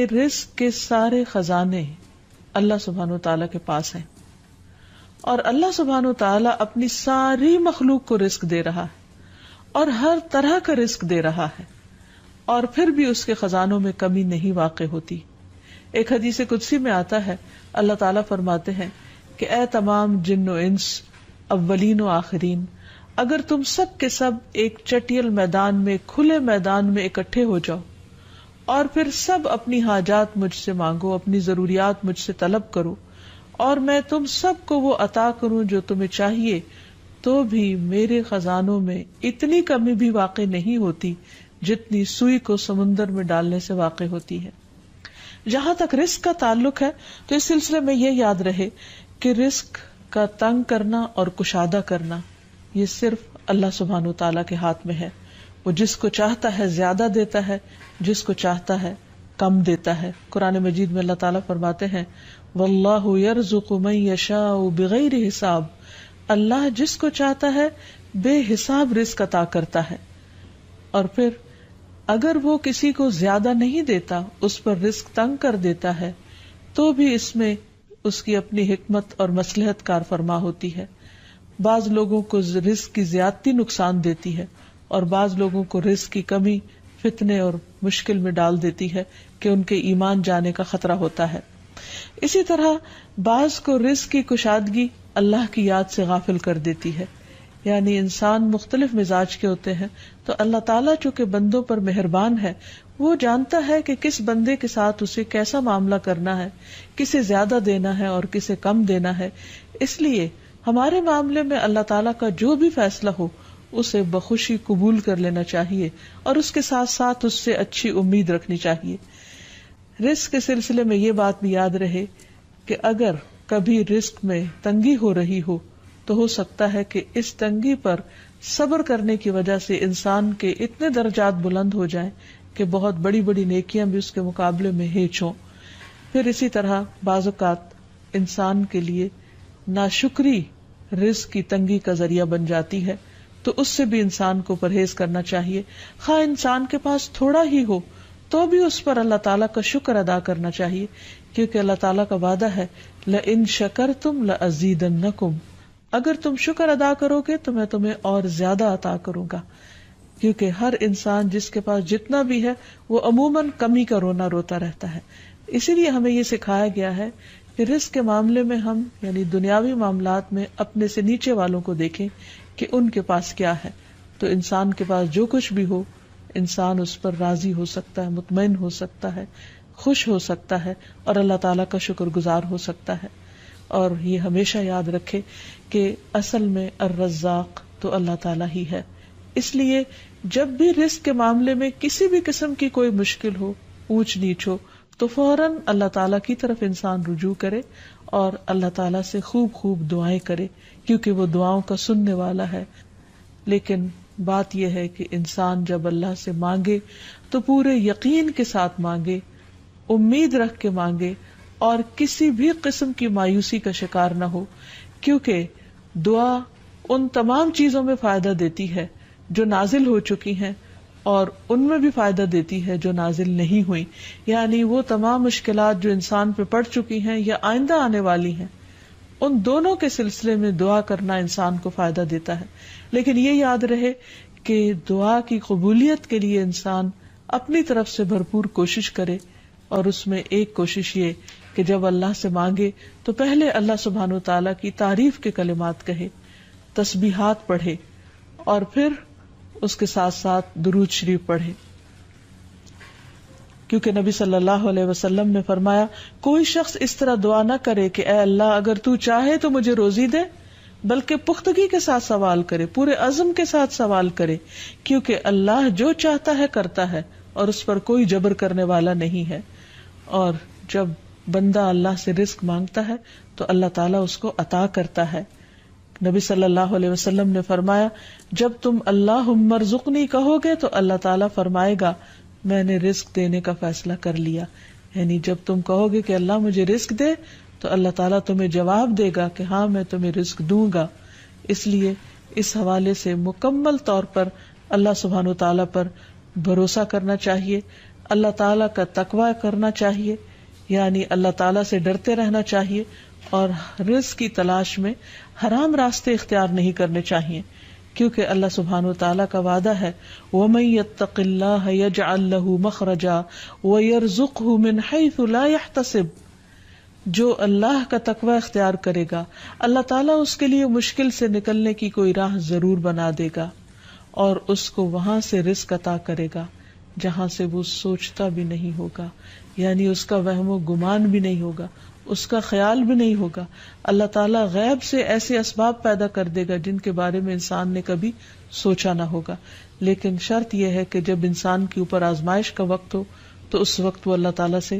رزق کے سارے خزانے اللہ سبحانہ وتعالی کے پاس ہیں، اور اللہ سبحانہ وتعالی اپنی ساری مخلوق کو رزق دے رہا ہے اور ہر طرح کا رزق دے رہا ہے، اور پھر بھی اس کے خزانوں میں کمی نہیں واقع ہوتی۔ ایک حدیث قدسی میں آتا ہے، اللہ تعالیٰ فرماتے ہیں کہ اے تمام جن و انس، اولین و آخرین، اگر تم سب کے سب ایک چٹیل میدان میں، کھلے میدان میں اکٹھے ہو جاؤ اور پھر سب اپنی حاجات مجھ سے مانگو، اپنی ضروریات مجھ سے طلب کرو، اور میں تم سب کو وہ عطا کروں جو تمہیں چاہیے، تو بھی میرے خزانوں میں اتنی کمی بھی واقع نہیں ہوتی جتنی سوئی کو سمندر میں ڈالنے سے واقع ہوتی ہے۔ جہاں تک رزق کا تعلق ہے تو اس سلسلے میں یہ یاد رہے کہ رزق کا تنگ کرنا اور کشادہ کرنا یہ صرف اللہ سبحانہ وتعالیٰ کے ہاتھ میں ہے۔ وہ جس کو چاہتا ہے زیادہ دیتا ہے، جس کو چاہتا ہے کم دیتا ہے۔ قرآن مجید میں اللہ تعالیٰ فرماتے ہیں واللہ یرزق من یشاء بغیر حساب، اللہ جس کو چاہتا ہے بے حساب رزق عطا کرتا ہے، اور پھر اگر وہ کسی کو زیادہ نہیں دیتا، اس پر رزق تنگ کر دیتا ہے، تو بھی اس میں اس کی اپنی حکمت اور مصلحت کار فرما ہوتی ہے۔ بعض لوگوں کو رزق کی زیادتی نقصان دیتی ہے، اور بعض لوگوں کو رزق کی کمی فتنے اور مشکل میں ڈال دیتی ہے کہ ان کے ایمان جانے کا خطرہ ہوتا ہے۔ اسی طرح بعض کو رزق کی کشادگی اللہ کی یاد سے غافل کر دیتی ہے۔ یعنی انسان مختلف مزاج کے ہوتے ہیں، تو اللہ تعالیٰ چونکہ بندوں پر مہربان ہے، وہ جانتا ہے کہ کس بندے کے ساتھ اسے کیسا معاملہ کرنا ہے، کسے زیادہ دینا ہے اور کسے کم دینا ہے۔ اس لیے ہمارے معاملے میں اللہ تعالیٰ کا جو بھی فیصلہ ہو اسے بخوشی قبول کر لینا چاہیے، اور اس کے ساتھ ساتھ اس سے اچھی امید رکھنی چاہیے۔ رزق کے سلسلے میں یہ بات بھی یاد رہے کہ اگر کبھی رزق میں تنگی ہو رہی ہو تو ہو سکتا ہے کہ اس تنگی پر صبر کرنے کی وجہ سے انسان کے اتنے درجات بلند ہو جائیں کہ بہت بڑی بڑی نیکیاں بھی اس کے مقابلے میں ہیچ ہوں۔ پھر اسی طرح بعض اوقات انسان کے لیے ناشکری رزق کی تنگی کا ذریعہ بن جاتی ہے، تو اس سے بھی انسان کو پرہیز کرنا چاہیے۔ خواہ انسان کے پاس تھوڑا ہی ہو تو بھی اس پر اللہ تعالیٰ کا شکر ادا کرنا چاہیے، کیونکہ اللہ تعالیٰ کا وعدہ ہے لَإِن شَكَرْتُمْ لَأَزِيدَنَّكُمْ، اگر تم شکر ادا کرو گے تو میں تمہیں اور زیادہ عطا کروں گا۔ کیونکہ ہر انسان جس کے پاس جتنا بھی ہے وہ عموماً کمی کا رونا روتا رہتا ہے۔ اسی لیے ہمیں یہ سکھایا گیا ہے کہ رزق کے معاملے میں ہم یعنی دنیاوی معاملات میں اپنے سے نیچے والوں کو دیکھیں کہ ان کے پاس کیا ہے، تو انسان کے پاس جو کچھ بھی ہو انسان اس پر راضی ہو سکتا ہے، مطمئن ہو سکتا ہے، خوش ہو سکتا ہے، اور اللہ تعالیٰ کا شکر گزار ہو سکتا ہے۔ اور یہ ہمیشہ یاد رکھے کہ اصل میں الرزاق تو اللہ تعالیٰ ہی ہے۔ اس لیے جب بھی رزق کے معاملے میں کسی بھی قسم کی کوئی مشکل ہو، اونچ نیچ ہو، تو فوراً اللہ تعالیٰ کی طرف انسان رجوع کرے اور اللہ تعالیٰ سے خوب خوب دعائیں کرے، کیونکہ وہ دعاؤں کا سننے والا ہے۔ لیکن بات یہ ہے کہ انسان جب اللہ سے مانگے تو پورے یقین کے ساتھ مانگے، امید رکھ کے مانگے، اور کسی بھی قسم کی مایوسی کا شکار نہ ہو، کیونکہ دعا ان تمام چیزوں میں فائدہ دیتی ہے جو نازل ہو چکی ہیں، اور ان میں بھی فائدہ دیتی ہے جو نازل نہیں ہوئی، یعنی وہ تمام مشکلات جو انسان پہ پڑ چکی ہیں یا آئندہ آنے والی ہیں، ان دونوں کے سلسلے میں دعا کرنا انسان کو فائدہ دیتا ہے۔ لیکن یہ یاد رہے کہ دعا کی قبولیت کے لیے انسان اپنی طرف سے بھرپور کوشش کرے، اور اس میں ایک کوشش یہ کہ جب اللہ سے مانگے تو پہلے اللہ سبحانہ وتعالیٰ کی تعریف کے کلمات کہے، تسبیحات پڑھے، اور پھر اس کے ساتھ ساتھ درود شریف پڑھے، کیونکہ نبی صلی اللہ علیہ وسلم نے فرمایا کوئی شخص اس طرح دعا نہ کرے کہ اے اللہ اگر تو چاہے تو مجھے روزی دے، بلکہ پختگی کے ساتھ سوال کرے، پورے عزم کے ساتھ سوال کرے، کیونکہ اللہ جو چاہتا ہے کرتا ہے اور اس پر کوئی جبر کرنے والا نہیں ہے۔ اور جب بندہ اللہ سے رزق مانگتا ہے تو اللہ تعالیٰ اس کو عطا کرتا ہے۔ نبی صلی اللہ علیہ وسلم نے فرمایا جب تم اللہم ارزقنی کہو گے تو اللہ تعالیٰ فرمائے گا میں نے رزق دینے کا فیصلہ کر لیا، یعنی جب تم کہو گے کہ اللہ مجھے رزق دے تو اللہ تعالیٰ تمہیں جواب دے گا کہ ہاں میں تمہیں رزق دوں گا۔ اس لیے اس حوالے سے مکمل طور پر اللہ سبحانہ وتعالیٰ پر بھروسہ کرنا چاہیے، اللہ تعالیٰ کا تقوی کرنا چاہیے، یعنی اللہ تعالیٰ سے ڈرتے رہنا چاہیے، اور رزق کی تلاش میں حرام راستے اختیار نہیں کرنے چاہیے، کیونکہ اللہ سبحانہ وتعالیٰ کا وعدہ ہے وَمَن يَتَّقِ اللَّهَ يَجْعَل لَّهُ مَخْرَجًا وَيَرْزُقْهُ مِنْ حَيْثُ لَا يَحْتَسِبُ، جو اللہ کا تقوی اختیار کرے گا اللہ تعالیٰ اس کے لیے مشکل سے نکلنے کی کوئی راہ ضرور بنا دے گا، اور اس کو وہاں سے رزق عطا کرے گا جہاں سے وہ سوچتا بھی نہیں ہوگا، یعنی اس کا وہم و گمان بھی نہیں ہوگا، اس کا خیال بھی نہیں ہوگا۔ اللہ تعالیٰ غیب سے ایسے اسباب پیدا کر دے گا جن کے بارے میں انسان نے کبھی سوچا نہ ہوگا، لیکن شرط یہ ہے کہ جب انسان کے اوپر آزمائش کا وقت ہو تو اس وقت وہ اللہ تعالیٰ سے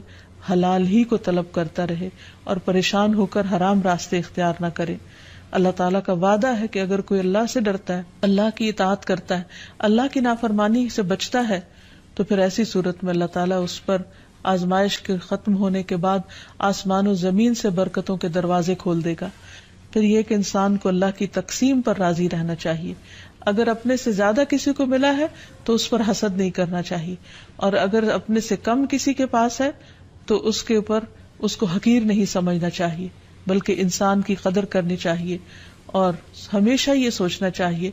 حلال ہی کو طلب کرتا رہے اور پریشان ہو کر حرام راستے اختیار نہ کرے۔ اللہ تعالیٰ کا وعدہ ہے کہ اگر کوئی اللہ سے ڈرتا ہے، اللہ کی اطاعت کرتا ہے، اللہ کی نافرمانی سے بچتا ہے، تو پھر ایسی صورت میں اللہ تعالیٰ اس پر آزمائش کے ختم ہونے کے بعد آسمان و زمین سے برکتوں کے دروازے کھول دے گا۔ پھر یہ کہ انسان کو اللہ کی تقسیم پر راضی رہنا چاہیے، اگر اپنے سے زیادہ کسی کو ملا ہے تو اس پر حسد نہیں کرنا چاہیے، اور اگر اپنے سے کم کسی کے پاس ہے تو اس کے اوپر اس کو حقیر نہیں سمجھنا چاہیے، بلکہ انسان کی قدر کرنی چاہیے، اور ہمیشہ یہ سوچنا چاہیے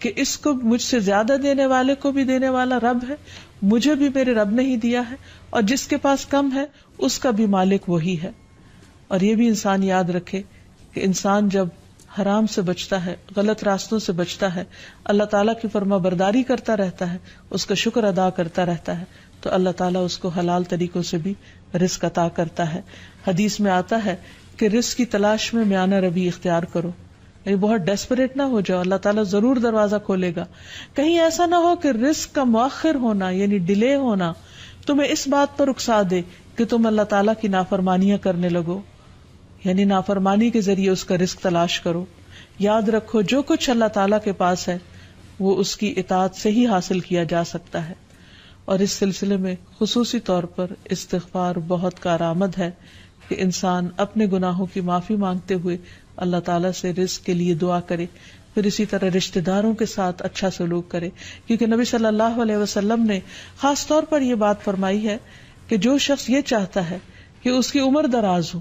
کہ اس کو مجھ سے زیادہ دینے والے کو بھی دینے والا رب ہے، مجھے بھی میرے رب نے ہی دیا ہے، اور جس کے پاس کم ہے اس کا بھی مالک وہی ہے۔ اور یہ بھی انسان یاد رکھے کہ انسان جب حرام سے بچتا ہے، غلط راستوں سے بچتا ہے، اللہ تعالیٰ کی فرما برداری کرتا رہتا ہے، اس کا شکر ادا کرتا رہتا ہے، تو اللہ تعالیٰ اس کو حلال طریقوں سے بھی رزق عطا کرتا ہے۔ حدیث میں آتا ہے کہ رزق کی تلاش میں میانہ روی اختیار کرو، یعنی بہت ڈیسپریٹ نہ ہو جاؤ، اللہ تعالیٰ ضرور دروازہ کھولے گا۔ کہیں ایسا نہ ہو کہ رزق کا مؤخر ہونا یعنی ڈیلے ہونا تمہیں اس بات پر اکسا دے کہ تم اللہ تعالیٰ کی نافرمانیاں کرنے لگو، یعنی نافرمانی کے ذریعے اس کا رزق تلاش کرو۔ یاد رکھو جو کچھ اللہ تعالیٰ کے پاس ہے وہ اس کی اطاعت سے ہی حاصل کیا جا سکتا ہے، اور اس سلسلے میں خصوصی طور پر استغفار بہت کارآمد ہے کہ انسان اپنے گناہوں کی معافی مانگتے ہوئے اللہ تعالیٰ سے رزق کے لیے دعا کرے، پھر اسی طرح رشتہ داروں کے ساتھ اچھا سلوک کرے، کیونکہ نبی صلی اللہ علیہ وسلم نے خاص طور پر یہ بات فرمائی ہے کہ جو شخص یہ چاہتا ہے کہ اس کی عمر دراز ہو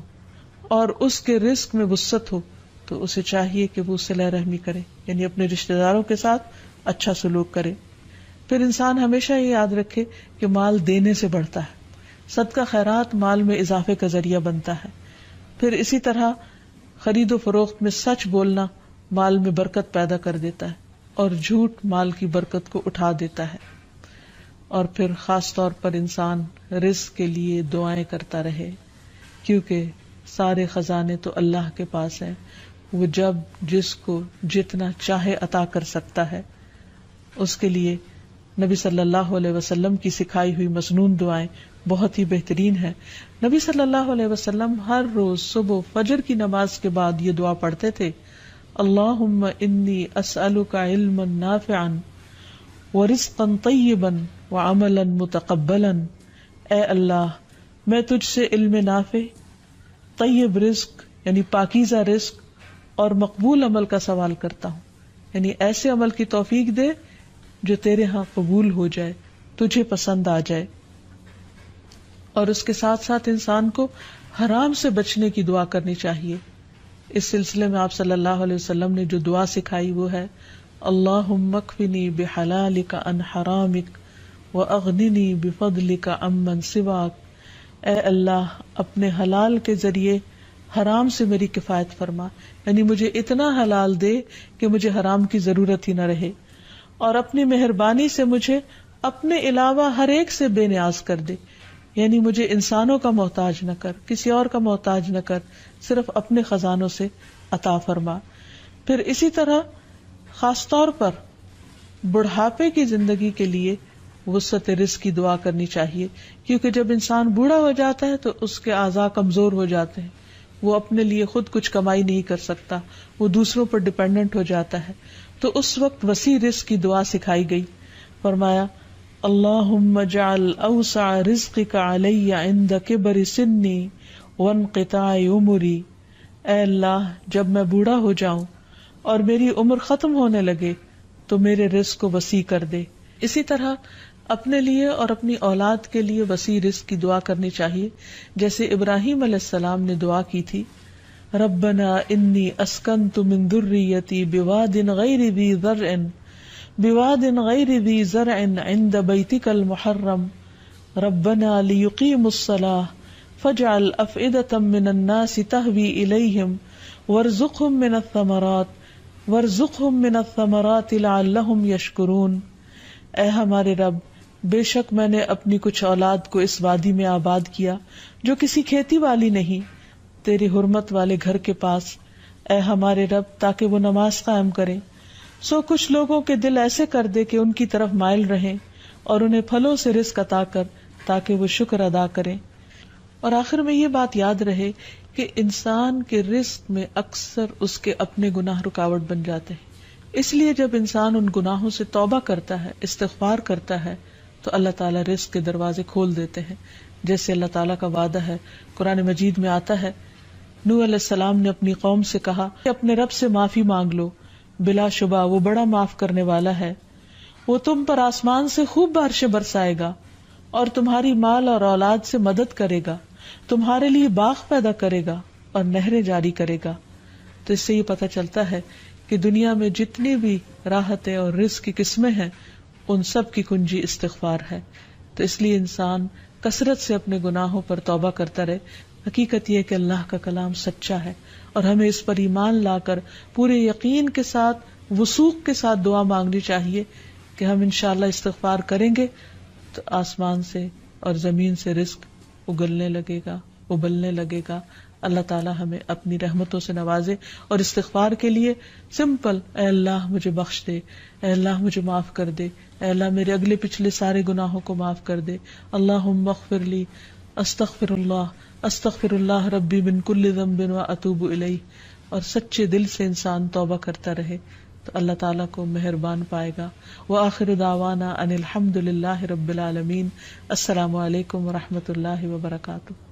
اور اس کے رزق میں وسعت ہو تو اسے چاہیے کہ وہ صلہ رحمی کرے، یعنی اپنے رشتہ داروں کے ساتھ اچھا سلوک کرے۔ پھر انسان ہمیشہ یہ یاد رکھے کہ مال دینے سے بڑھتا ہے، صدقہ خیرات مال میں اضافے کا ذریعہ بنتا ہے۔ پھر اسی طرح خرید و فروخت میں سچ بولنا مال میں برکت پیدا کر دیتا ہے، اور جھوٹ مال کی برکت کو اٹھا دیتا ہے۔ اور پھر خاص طور پر انسان رزق کے لیے دعائیں کرتا رہے، کیونکہ سارے خزانے تو اللہ کے پاس ہیں، وہ جب جس کو جتنا چاہے عطا کر سکتا ہے۔ اس کے لیے نبی صلی اللہ علیہ وسلم کی سکھائی ہوئی مسنون دعائیں بہت ہی بہترین ہیں۔ نبی صلی اللہ علیہ وسلم ہر روز صبح فجر کی نماز کے بعد یہ دعا پڑھتے تھے، اللہم انی اسألک علما نافعا ورزقا طیبا وعملا متقبلا، اے اللہ میں تجھ سے علم نافع، طیب رزق یعنی پاکیزہ رزق اور مقبول عمل کا سوال کرتا ہوں، یعنی ایسے عمل کی توفیق دے جو تیرے ہاں قبول ہو جائے، تجھے پسند آ جائے۔ اور اس کے ساتھ ساتھ انسان کو حرام سے بچنے کی دعا کرنی چاہیے۔ اس سلسلے میں آپ صلی اللہ علیہ وسلم نے جو دعا سکھائی وہ ہے اللہم اکفنی بحلالک عن حرامک واغننی بفضلک عمن سواک، اے اللہ اپنے حلال کے ذریعے حرام سے میری کفایت فرما، یعنی مجھے اتنا حلال دے کہ مجھے حرام کی ضرورت ہی نہ رہے، اور اپنی مہربانی سے مجھے اپنے علاوہ ہر ایک سے بے نیاز کر دے، یعنی مجھے انسانوں کا محتاج نہ کر، کسی اور کا محتاج نہ کر، صرف اپنے خزانوں سے عطا فرما۔ پھر اسی طرح خاص طور پر بڑھاپے کی زندگی کے لیے وسعت رزق کی دعا کرنی چاہیے، کیونکہ جب انسان بوڑھا ہو جاتا ہے تو اس کے اعضاء کمزور ہو جاتے ہیں، وہ اپنے لیے خود کچھ کمائی نہیں کر سکتا، وہ دوسروں پر ڈیپینڈنٹ ہو جاتا ہے، تو اس وقت وسیع رزق کی دعا سکھائی گئی۔ فرمایا اللہم اجعل اوسع رزقک علی عند کبر سنی وانقطاع عمری، اے اللہ جب میں بوڑھا ہو جاؤں اور میری عمر ختم ہونے لگے تو میرے رزق کو وسیع کر دے۔ اسی طرح اپنے لیے اور اپنی اولاد کے لیے وسیع رزق کی دعا کرنی چاہیے، جیسے ابراہیم علیہ السلام نے دعا کی تھی، ربنا انی اسکنت من ذریتی بواد غیر ذی زرع عند بیتک المحرم ربنا لیقیموا الصلاة فاجعل افئدة من الناس تهوی الیہم وارزقهم من الثمرات لعلهم یشکرون۔ اے ہمارے رب، بے شک میں نے اپنی کچھ اولاد کو اس وادی میں آباد کیا جو کسی کھیتی والی نہیں، تیری حرمت والے گھر کے پاس، اے ہمارے رب، تاکہ وہ نماز قائم کریں۔ سو کچھ لوگوں کے دل ایسے کر دے کہ ان کی طرف مائل رہیں، اور انہیں پھلوں سے رزق عطا کر تاکہ وہ شکر ادا کریں۔ اور آخر میں یہ بات یاد رہے کہ انسان کے رزق میں اکثر اس کے اپنے گناہ رکاوٹ بن جاتے ہیں، اس لیے جب انسان ان گناہوں سے توبہ کرتا ہے، استغفار کرتا ہے، تو اللہ تعالیٰ رزق کے دروازے کھول دیتے ہیں، جیسے اللہ تعالیٰ کا وعدہ ہے۔ قرآن مجید میں آتا ہے، نوح علیہ السلام نے اپنی قوم سے کہا کہ اپنے رب سے معافی مانگ لو، بلا شبہ وہ بڑا معاف کرنے والا ہے، وہ تم پر آسمان سے خوب بارشیں برسائے گا اور تمہاری مال اور اولاد سے مدد کرے گا، تمہارے لیے باغ پیدا کرے گا اور نہریں جاری کرے گا۔ تو اس سے یہ پتہ چلتا ہے کہ دنیا میں جتنی بھی راحتیں اور رزق کی قسمیں ہیں، ان سب کی کنجی استغفار ہے۔ تو اس لیے انسان کثرت سے اپنے گناہوں پر توبہ کرتا رہے۔ حقیقت یہ کہ اللہ کا کلام سچا ہے، اور ہمیں اس پر ایمان لا کر پورے یقین کے ساتھ، وثوق کے ساتھ دعا مانگنی چاہیے کہ ہم انشاءاللہ استغفار کریں گے تو آسمان سے اور زمین سے رزق اگلنے لگے گا، ابلنے لگے گا۔ اللہ تعالی ہمیں اپنی رحمتوں سے نوازے۔ اور استغفار کے لیے سمپل، اے اللہ مجھے بخش دے، اے اللہ مجھے معاف کر دے، اے اللہ میرے اگلے پچھلے سارے گناہوں کو معاف کر دے، اللہم اغفر لی، استغفر اللہ ربی من کل ذنب واتوب الیہ۔ اور سچے دل سے انسان توبہ کرتا رہے تو اللہ تعالیٰ کو مہربان پائے گا۔ وآخر دعوانا ان الحمد للہ رب العالمین۔ السلام علیکم ورحمۃ اللہ وبرکاتہ۔